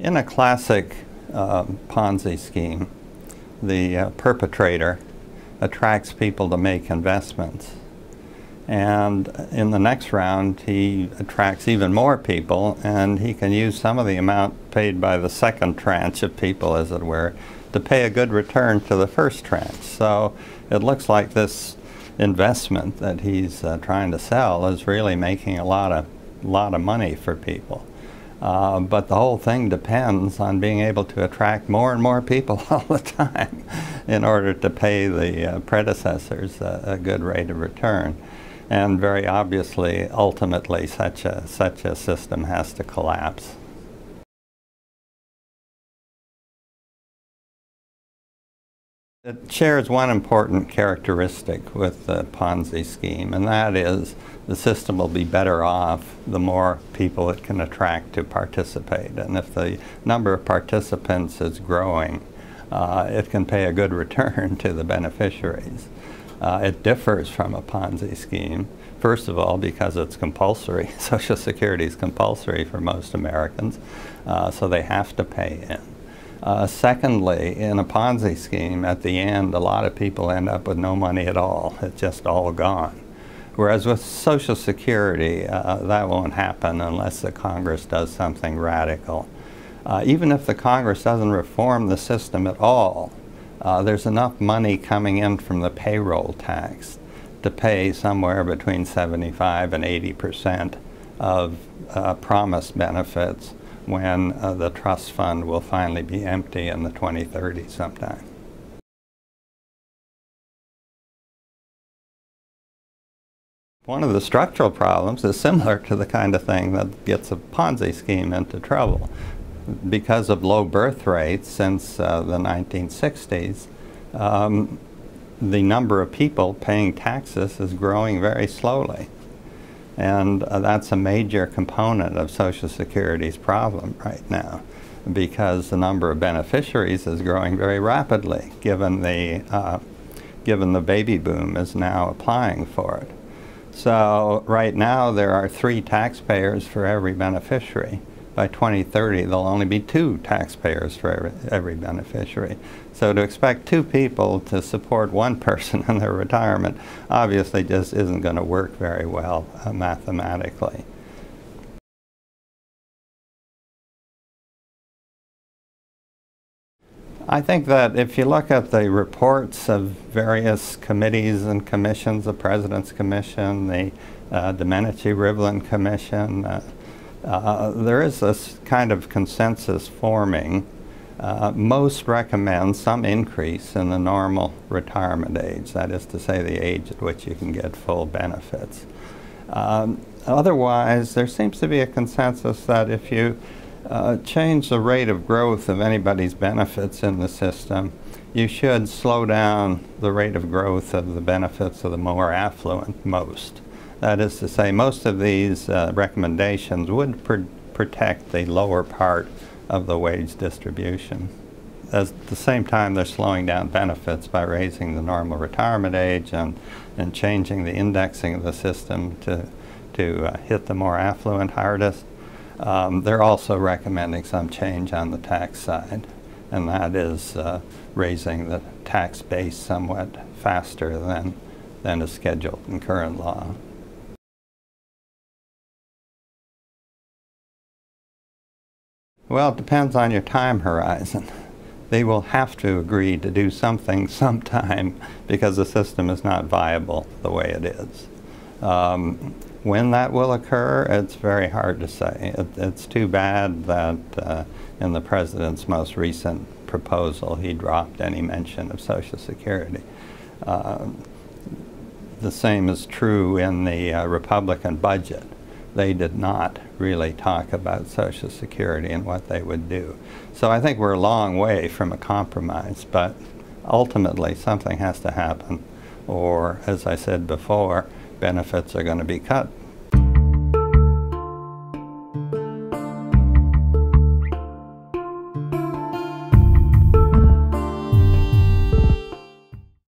In a classic Ponzi scheme, the perpetrator attracts people to make investments. And in the next round, he attracts even more people, and he can use some of the amount paid by the second tranche of people, as it were, to pay a good return to the first tranche. So it looks like this investment that he's trying to sell is really making a lot of money for people. But the whole thing depends on being able to attract more and more people all the time in order to pay the predecessors a good rate of return. And very obviously, ultimately, such a system has to collapse. It shares one important characteristic with the Ponzi scheme, and that is the system will be better off the more people it can attract to participate. And if the number of participants is growing, it can pay a good return to the beneficiaries. It differs from a Ponzi scheme, first of all, because it's compulsory. Social Security is compulsory for most Americans, so they have to pay in. Secondly, in a Ponzi scheme, at the end, a lot of people end up with no money at all. It's just all gone. Whereas with Social Security, that won't happen unless the Congress does something radical. Even if the Congress doesn't reform the system at all, there's enough money coming in from the payroll tax to pay somewhere between 75% and 80% of promised benefits when the trust fund will finally be empty in the 2030s sometime. One of the structural problems is similar to the kind of thing that gets a Ponzi scheme into trouble. Because of low birth rates since the 1960s, the number of people paying taxes is growing very slowly. And that's a major component of Social Security's problem right now, because the number of beneficiaries is growing very rapidly, given the baby boom is now applying for it. So right now there are 3 taxpayers for every beneficiary. By 2030, there'll only be 2 taxpayers for every beneficiary. So to expect 2 people to support 1 person in their retirement obviously just isn't going to work very well mathematically. I think that if you look at the reports of various committees and commissions, the President's Commission, the Domenici-Rivlin Commission, there is this kind of consensus forming. Most recommend some increase in the normal retirement age, that is to say the age at which you can get full benefits. Otherwise, there seems to be a consensus that if you change the rate of growth of anybody's benefits in the system, you should slow down the rate of growth of the benefits of the more affluent most. That is to say, most of these recommendations would protect the lower part of the wage distribution. At the same time, they're slowing down benefits by raising the normal retirement age and changing the indexing of the system to hit the more affluent hardest. They're also recommending some change on the tax side, and that is raising the tax base somewhat faster than is scheduled in current law. Well, it depends on your time horizon. They will have to agree to do something sometime because the system is not viable the way it is. When that will occur, it's very hard to say. It's too bad that in the President's most recent proposal he dropped any mention of Social Security. The same is true in the Republican budget. They did not really talk about Social Security and what they would do. So I think we're a long way from a compromise, but ultimately something has to happen, or, as I said before, benefits are going to be cut